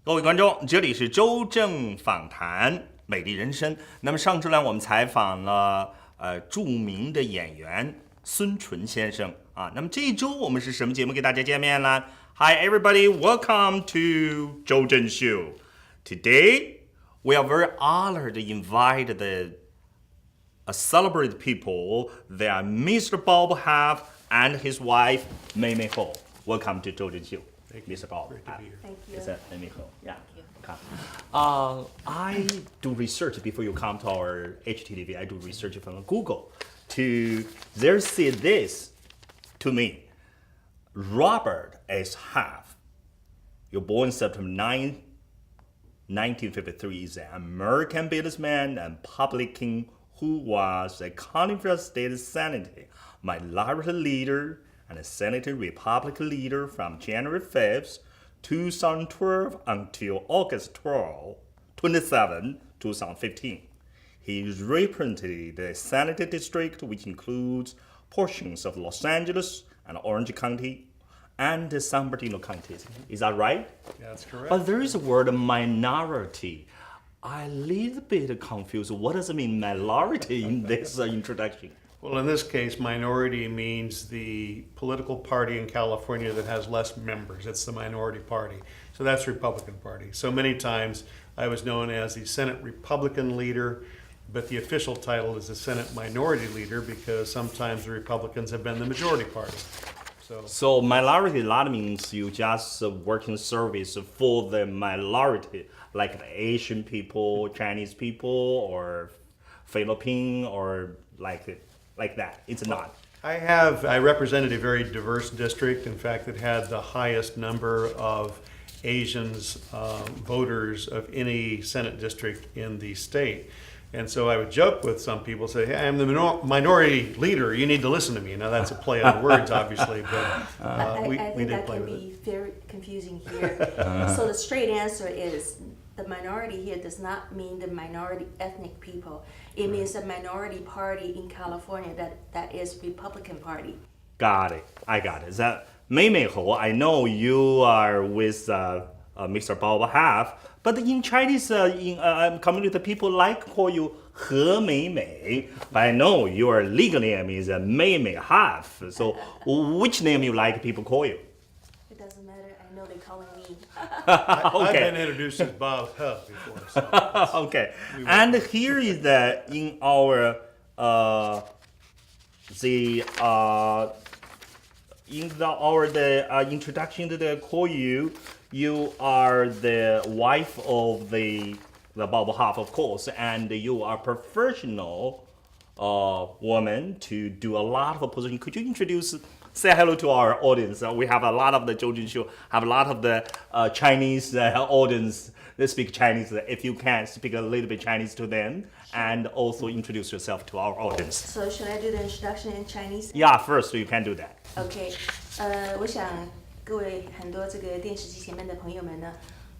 各位观众，这里是周正访谈美丽人生。那么上周呢，我们采访了著名的演员孙淳先生啊。那么这一周我们是什么节目给大家见面呢？ Hi everybody, welcome to 周正 Show. Today we are very honored to invite the celebrated people. They are Mr. Bob Half and his wife Mei Mei Ho. Welcome to 周正 Show. Mr. Bob. Great to be here. Thank you. Is that Mei Mei Ho? Yeah. Thank you. I do research before you come to our HTTV. I do research from Google. There say this to me. Robert S. Half, you're born September 9, 1953, is an American businessman and publican who was a California State Senate minority leader and a Senate Republican leader from January 5th, 2012 until August 27, 2015. He represented the Senate District, which includes portions of Los Angeles and Orange County and San Bernardino counties. Is that right? That's correct. But there is a word minority. I a little bit confused. What does it mean, minority, in this introduction? Well, in this case, minority means the political party in California that has less members. It's the minority party. So that's Republican Party. So many times I was known as the Senate Republican leader, but the official title is the Senate Minority Leader because sometimes the Republicans have been the majority party. So minority, that means you just work in service for the minority, like the Asian people, Chinese people, or Philippine, or like that. It's not. I represented a very diverse district. In fact, it had the highest number of Asians voters of any Senate district in the state. And so I would joke with some people, say, hey, I'm the minority leader, you need to listen to me. Now that's a play on words, obviously, but we did that play can with be it. very confusing here. So the straight answer is the minority here does not mean the minority ethnic people. It means the minority party in California that is Republican Party. Got it. I got it. That Mei Mei Ho, I know you are with Mr. Bob Half, but in Chinese community, people like call you He Mei Mei. But I know your legal name is Mei Mei Half. So which name you like people call you? It doesn't matter. I know they're calling me. I've been introduced as Bob Huff before. So Okay. And here is the in our the introduction to the call you. You are the wife of the Bob Half, of course, and you are professional woman to do a lot of position. Could you say hello to our audience? We have a lot of the Zhou Jun Show, have a lot of the Chinese audience. They speak Chinese. If you can speak a little bit Chinese to them, and also introduce yourself to our audience. So should I do the introduction in Chinese? Yeah, first you can do that. OK，我想各位很多这个电视机前面的朋友们呢，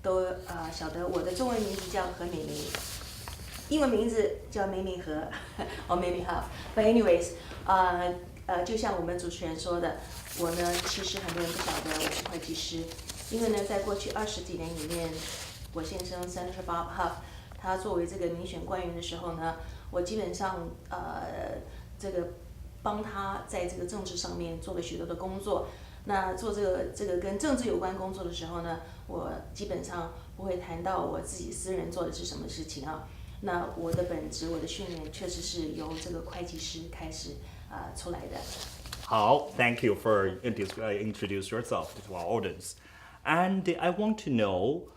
都晓得我的中文名字叫何美梅，英文名字叫美美和or 美美 half。But anyways，就像我们主持人说的，我呢其实很多人不晓得我是会计师，因为呢在过去20几年里面，我先生 Senator Bob Huff， 他作为这个民选官员的时候呢，我基本上这个帮他在这个政治上面做了许多的工作。那做这个跟政治有关工作的时候呢，我基本上不会谈到我自己私人做的是什么事情啊。那我的本职，我的训练确实是由这个会计师开始出来的。好 Thank you for introduce yourself to our audience. And I want to know,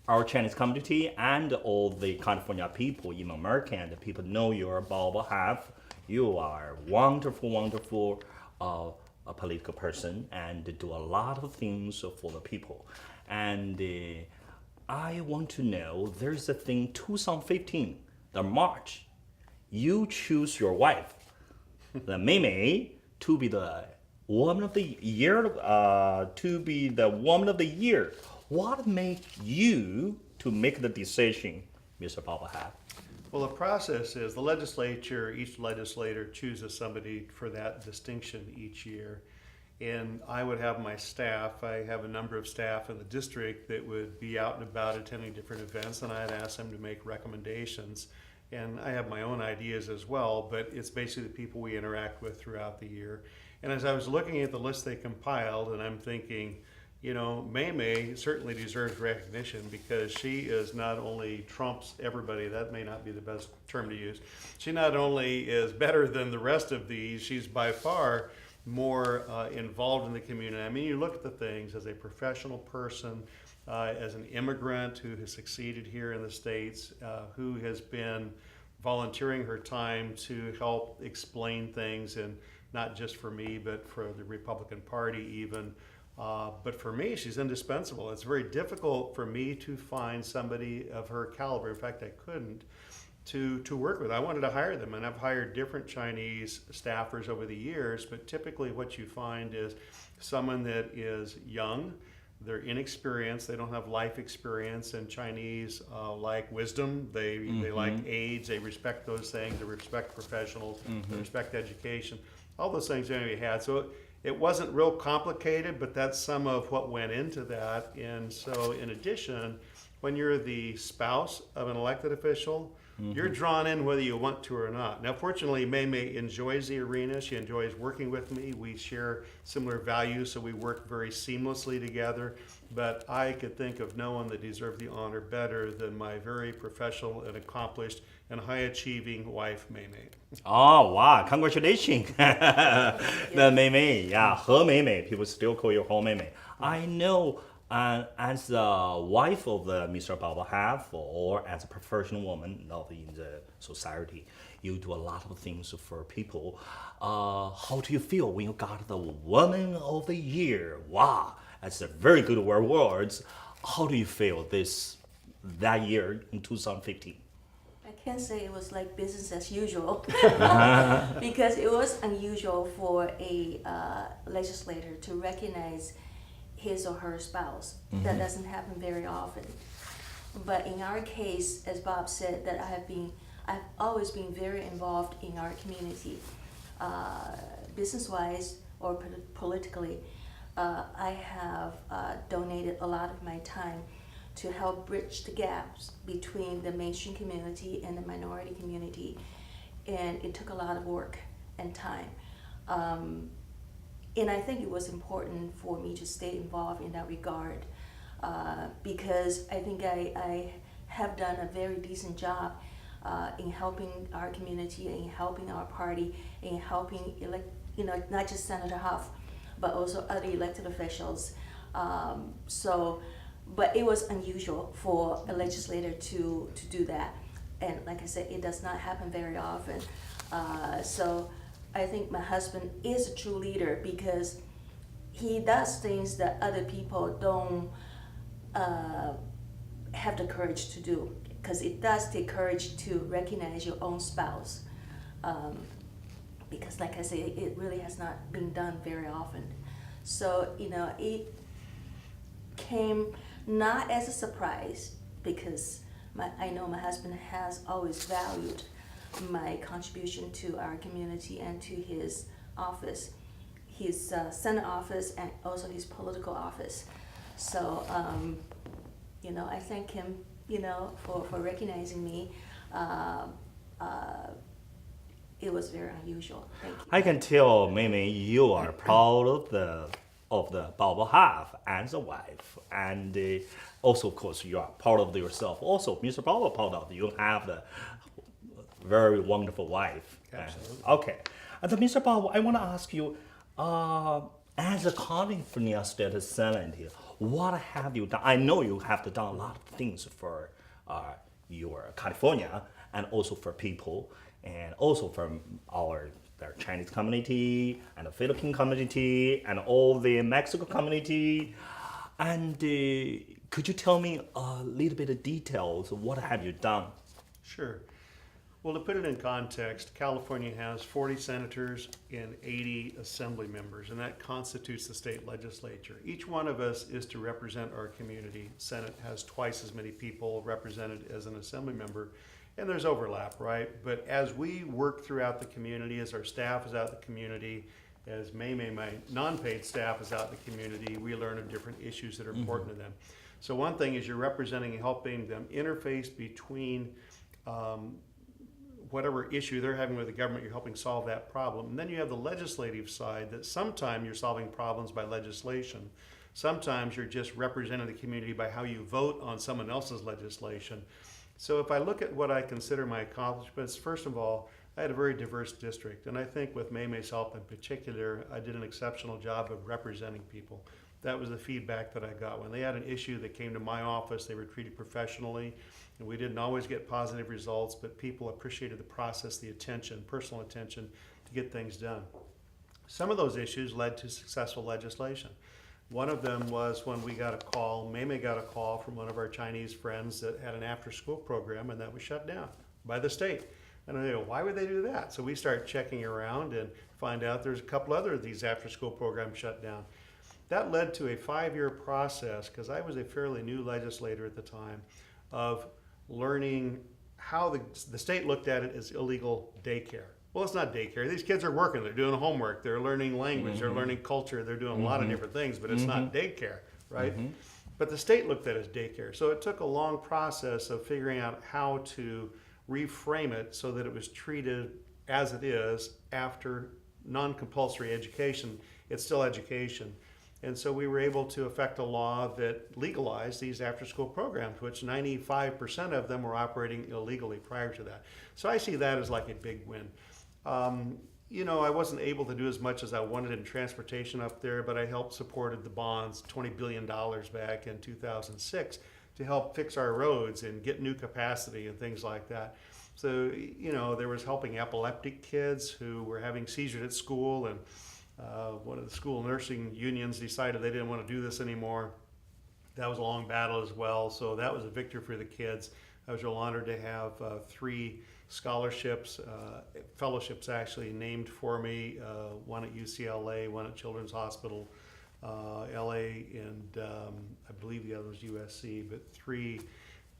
our Chinese community and all the California people, even American people know you're Bob Half. You are wonderful a political person and do a lot of things for the people. And I want to know, there's a thing 2015, the March, you choose your wife, the Mei Mei, to be the woman of the year. What made you to make the decision, Mr. Bob Half? Well, the process is the legislature, each legislator chooses somebody for that distinction each year. And I would have my staff, I have a number of staff in the district that would be out and about attending different events, and I'd ask them to make recommendations. And I have my own ideas as well, but it's basically the people we interact with throughout the year. And as I was looking at the list they compiled, and I'm thinking, you know, May certainly deserves recognition because she is not only trumps everybody, that may not be the best term to use. She not only is better than the rest of these, she's by far more involved in the community. I mean, you look at the things as a professional person, as an immigrant who has succeeded here in the States, who has been volunteering her time to help explain things, and not just for me, but for the Republican Party even. But for me, she's indispensable. It's very difficult for me to find somebody of her caliber. In fact, I couldn't. To work with. I wanted to hire them, and I've hired different Chinese staffers over the years, but typically what you find is someone that is young, they're inexperienced, they don't have life experience, and Chinese like wisdom, they like age, they respect those things, they respect professionals, they respect education, all those things they had. So it wasn't real complicated, but that's some of what went into that. And so in addition, when you're the spouse of an elected official, you're drawn in whether you want to or not. Now, fortunately, May enjoys the arena. She enjoys working with me. We share similar values, so we work very seamlessly together. But I could think of no one that deserved the honor better than my very professional and accomplished and high-achieving wife, May. Oh, wow. Congratulations. The Mei, yeah, He Mei. People still call you He Mei. I know. As the wife of the Mr. Bao have, or as a professional woman in the society, you do a lot of things for people. How do you feel when you got the Woman of the Year? Wow, that's a very good words. How do you feel that year in 2015? I can't say it was like business as usual because it was unusual for a legislator to recognize his or her spouse. That doesn't happen very often. But in our case, as Bob said, that I've always been very involved in our community, business-wise or politically. I have donated a lot of my time to help bridge the gaps between the mainstream community and the minority community, and it took a lot of work and time. And I think it was important for me to stay involved in that regard because I think I have done a very decent job in helping our community, in helping our party, in helping not just Senator Huff, but also other elected officials. But it was unusual for a legislator to do that, and like I said, it does not happen very often. So I think my husband is a true leader because he does things that other people don't have the courage to do, because it does take courage to recognize your own spouse. Because like I say, it really has not been done very often. So, it came not as a surprise because I know my husband has always valued my contribution to our community and to his office, his Senate office and also his political office. So, I thank him, for recognizing me. It was very unusual. Thank you. I can tell, Mei, you are proud of the Bao half as a wife, and also, of course, you are proud of yourself. Also, Mr. Bao proud of you have the very wonderful wife. Absolutely. Okay. And Mr. Bao, I want to ask you, as a California State Senator, what have you done? I know you have done a lot of things for your California and also for people and also for the Chinese community and the Philippine community and all the Mexico community. And could you tell me a little bit of details? What have you done? Sure. Well, to put it in context, California has 40 senators and 80 assembly members, and that constitutes the state legislature. Each one of us is to represent our community. Senate has twice as many people represented as an assembly member, and there's overlap, right? But as we work throughout the community, as our staff is out in the community, As Maymay, my non-paid staff, is out in the community, we learn of different issues that are important to them. So one thing is you're representing and helping them interface between whatever issue they're having with the government, you're helping solve that problem. And then you have the legislative side that sometimes you're solving problems by legislation. Sometimes you're just representing the community by how you vote on someone else's legislation. So if I look at what I consider my accomplishments, first of all, I had a very diverse district. And I think with Maymay's help in particular, I did an exceptional job of representing people. That was the feedback that I got. When they had an issue that came to my office, they were treated professionally. And we didn't always get positive results, but people appreciated the process, the attention, personal attention to get things done. Some of those issues led to successful legislation. One of them was when we got a call, Maymay got a call from one of our Chinese friends that had an after-school program, and that was shut down by the state. And I go, why would they do that? So we start checking around and find out there's a couple other of these after-school programs shut down. That led to a 5-year process, because I was a fairly new legislator at the time, of learning how the state looked at it as illegal daycare. Well, it's not daycare. These kids are working. They're doing homework. They're learning language. They're learning culture. They're doing a lot of different things, but it's not daycare, right? But the state looked at it as daycare. So it took a long process of figuring out how to reframe it so that it was treated as it is after non-compulsory education. It's still education. And so we were able to effect a law that legalized these after-school programs, which 95% of them were operating illegally prior to that. So I see that as like a big win. You know, I wasn't able to do as much as I wanted in transportation up there, but I helped supported the bonds, $20 billion back in 2006, to help fix our roads and get new capacity and things like that. So, you know, there was helping epileptic kids who were having seizures at school, and one of the school nursing unions decided they didn't want to do this anymore. That was a long battle as well, so that was a victory for the kids. I was real honored to have 3 scholarships, fellowships actually named for me, one at UCLA, one at Children's Hospital, LA, and I believe the other was USC, but 3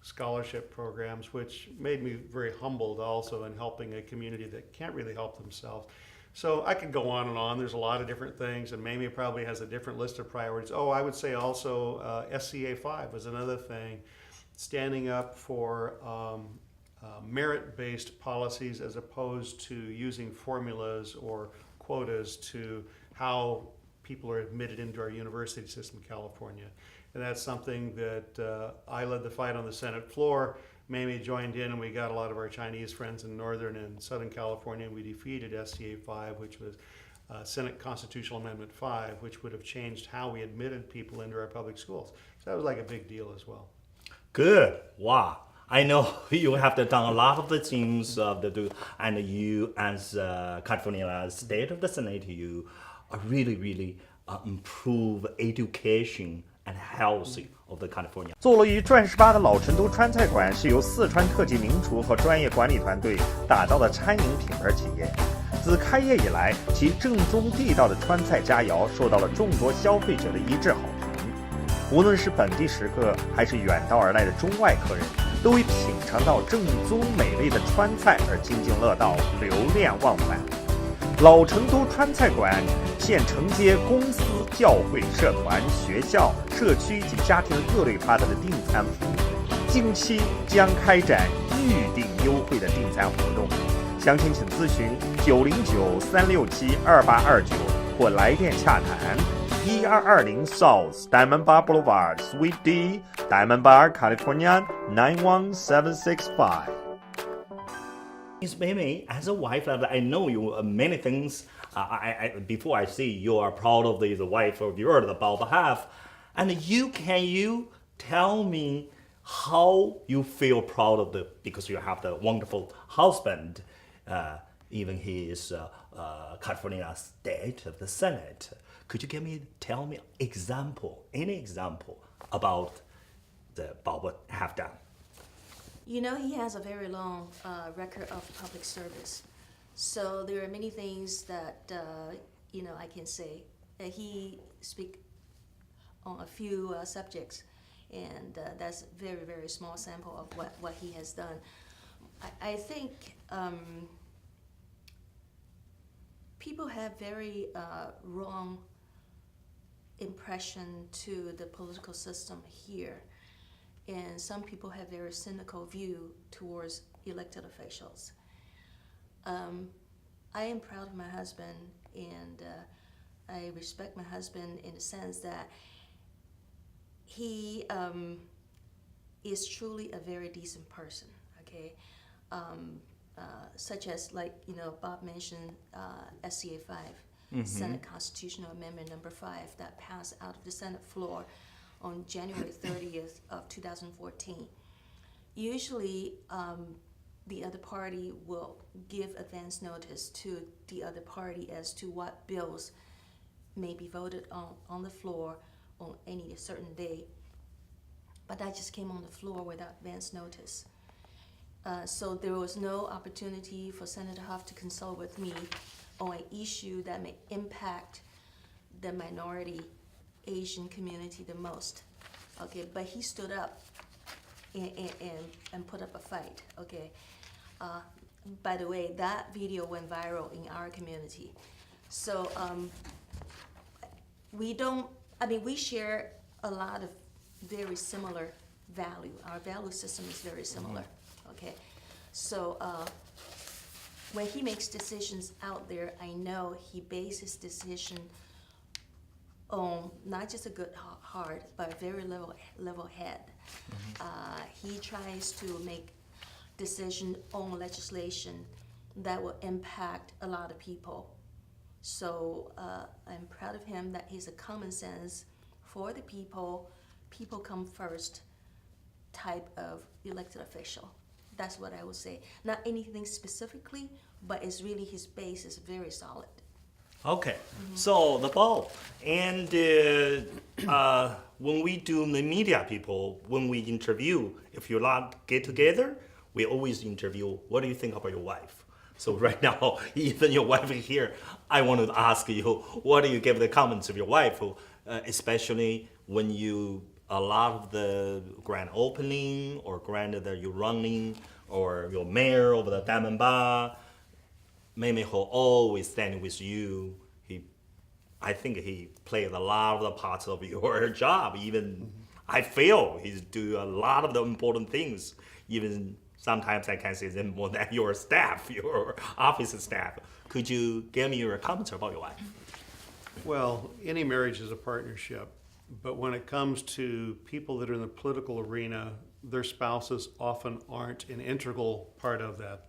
scholarship programs, which made me very humbled also in helping a community that can't really help themselves. So I could go on and on. There's a lot of different things, and Maymay probably has a different list of priorities. Oh, I would say also SCA 5 was another thing, standing up for merit-based policies as opposed to using formulas or quotas to how people are admitted into our university system in California. And that's something that I led the fight on the Senate floor. Maymay joined in, and we got a lot of our Chinese friends in Northern and Southern California, and we defeated SCA 5, which was Senate Constitutional Amendment 5, which would have changed how we admitted people into our public schools. So that was like a big deal as well. Good. Wow. I know you have done a lot of the things and you, as California State of the Senate, you really improve education and healthy of the California. 坐落于钻石坝的老成都川菜馆是由四川特级名厨和专业管理团队打造的餐饮品牌企业。自开业以来，其正宗地道的川菜佳肴受到了众多消费者的一致好评。无论是本地食客，还是远道而来的中外客人，都为品尝到正宗美味的川菜而津津乐道，流连忘返。老成都川菜馆现承接公司、教会、社团、学校、社区及家庭各类发展的订餐服务，近期将开展预订优惠的订餐活动，详情请咨询909-367-2829或来电洽谈。1220 South Diamond Bar Boulevard, Suite D, Diamond Bar, California 91765. Miss Maymay, as a wife, I know you many things. Before I see you are proud of the wife of yours, about half. And can you tell me how you feel proud of because you have the wonderful husband, even he is California State of the Senate. Could you tell me any example about the Bob have done? You know, he has a very long record of public service. So there are many things that, you know, I can say. He speaks on a few subjects, and that's a very, very small sample of what he has done. I think people have very wrong impression to the political system here, and some people have very cynical view towards elected officials. I am proud of my husband, and I respect my husband in the sense that he is truly a very decent person, okay? Such as, like, Bob mentioned SCA 5, Senate Constitutional Amendment number 5, that passed out of the Senate floor on January 30th of 2014. Usually, the other party will give advance notice to the other party as to what bills may be voted on the floor on any certain day. But that just came on the floor without advance notice. So there was no opportunity for Senator Huff to consult with me on an issue that may impact the minority Asian community the most. Okay, but he stood up and put up a fight. Okay. By the way, that video went viral in our community. So we share a lot of very similar value. Our value system is very similar. Okay, so when he makes decisions out there, I know he bases his decision on not just a good heart, but a very level head. He tries to make decision on legislation that will impact a lot of people. So I'm proud of him that he's a common sense for the people come first type of elected official. That's what I would say. Not anything specifically, but it's really his base is very solid. Okay, so the ball. And when we do the media people, when we interview, if you lot get together, we always interview, what do you think about your wife? So right now, even your wife is here. I wanted to ask you, what do you give the comments of your wife, especially when a lot of the grand opening or granted that you're running or you're mayor over the Diamond Bar, Mei Ho always standing with you. I think he played a lot of the parts of your job. Even I feel he's doing a lot of the important things. Even sometimes I can say them more than your staff, your office staff. Could you give me your comments about your wife? Well, any marriage is a partnership, but when it comes to people that are in the political arena, their spouses often aren't an integral part of that.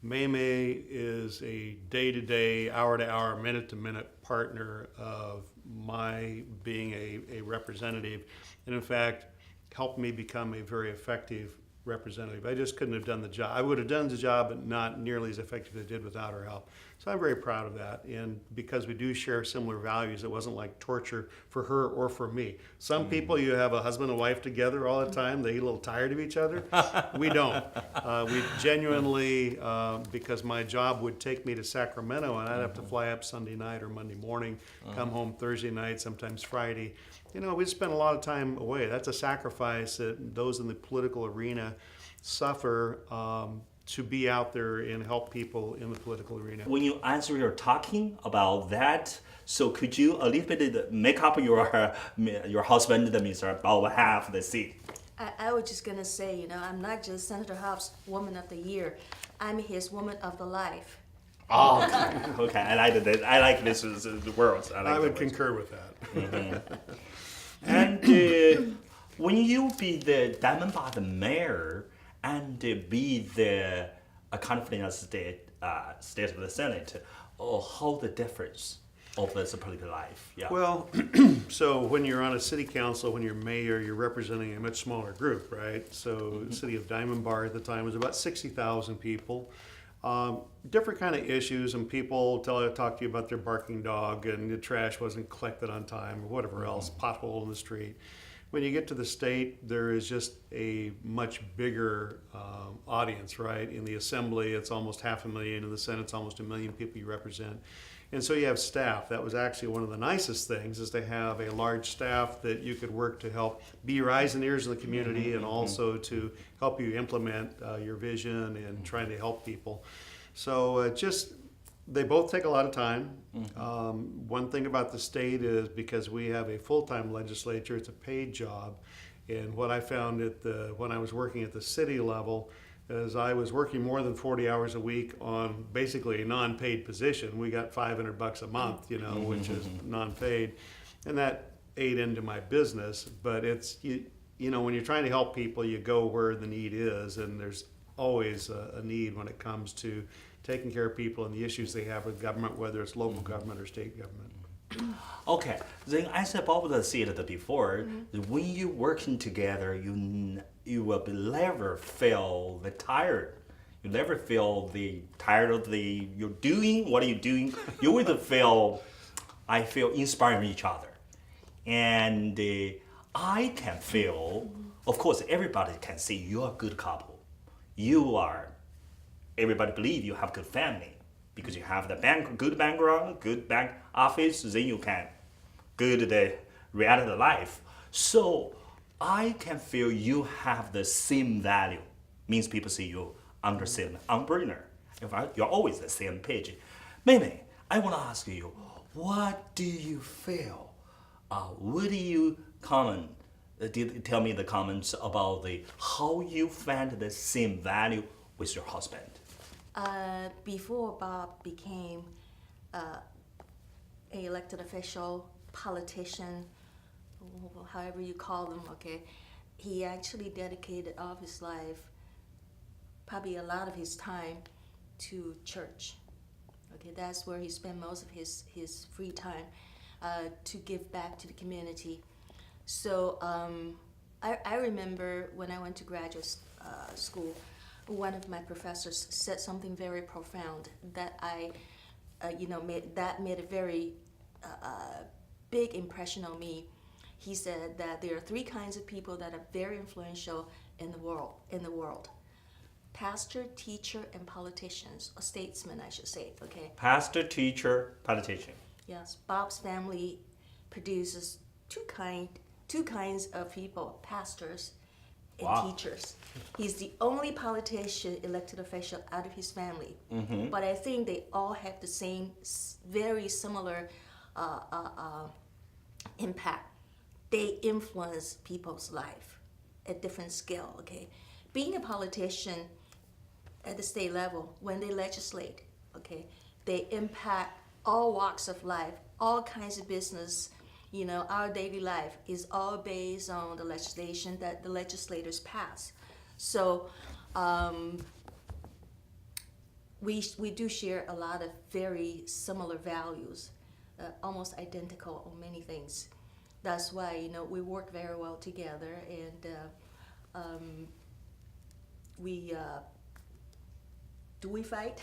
Mei is a day-to-day, hour-to-hour, minute-to-minute partner of my being a representative, and in fact, helped me become a very effective representative. I just couldn't have done the job. I would have done the job, but not nearly as effective as I did without her help. So I'm very proud of that. And because we do share similar values, it wasn't like torture for her or for me. Some people, you have a husband and wife together all the time, they get a little tired of each other. We don't. We genuinely, because my job would take me to Sacramento and I'd have to fly up Sunday night or Monday morning, come home Thursday night, sometimes Friday. We spend a lot of time away. That's a sacrifice that those in the political arena suffer to be out there and help people in the political arena. When you answer, you're talking about that. So could you a little bit make up your husband, Mr. about half the seat? I was just gonna say, I'm not just Senator Huff's Woman of the Year. I'm his Woman of the Life. Oh, okay. I like that. I like this is the words. I would concur with that. And when you be the Diamond Bar the mayor and be the confidence state of the Senate, how the difference of this political life? Yeah. Well, so when you're on a city council, when you're mayor, you're representing a much smaller group, right? So the city of Diamond Bar at the time was about 60,000 people. Different kind of issues, and people talk to you about their barking dog and the trash wasn't collected on time or whatever else, pothole in the street. When you get to the state, there is just a much bigger audience, right? In the assembly, it's almost 500,000. In the Senate, it's almost 1 million people you represent. And so you have staff. That was actually one of the nicest things, is to have a large staff that you could work to help be your eyes and ears in the community, and also to help you implement your vision and trying to help people. So just They both take a lot of time. One thing about the state is because we have a full-time legislature, it's a paid job. And what I found when I was working at the city level is I was working more than 40 hours a week on basically a non-paid position. We got $500 a month, which is non-paid. And that ate into my business. But it's, when you're trying to help people, you go where the need is. And there's always a need when it comes to taking care of people and the issues they have with government, whether it's local government or state government. Okay, then as Bob said before, when you're working together, you will never feel the tired. You never feel the tired of you're doing what are you doing. You will feel, I feel inspiring each other, and I can feel. Of course, everybody can see you're a good couple. Everybody believe you have good family because you have the good background, good bank office. Then you can good the reality of life. So I can feel you have the same value. Means people see you under same umbrella. You're always the same page. Mimi, I want to ask you, what do you feel? What do you comment? Tell me the comments about how you find the same value with your husband. Before Bob became an elected official, politician, however you call them, okay, he actually dedicated all of his life, probably a lot of his time, to church. Okay, that's where he spent most of his free time to give back to the community. So I remember when I went to graduate school, one of my professors said something very profound that made a very big impression on me. He said that there are three kinds of people that are very influential in the world: pastor, teacher, and politicians, or statesmen, I should say. Okay. Pastor, teacher, politician. Yes, Bob's family produces two kinds of people: pastors and Wow. teachers. He's the only politician, elected official out of his family. But I think they all have the same, very similar impact. They influence people's life at different scale, okay? Being a politician at the state level, when they legislate, okay, they impact all walks of life, all kinds of business. Our daily life is all based on the legislation that the legislators pass. So we do share a lot of very similar values, almost identical on many things. That's why we work very well together, and do we fight?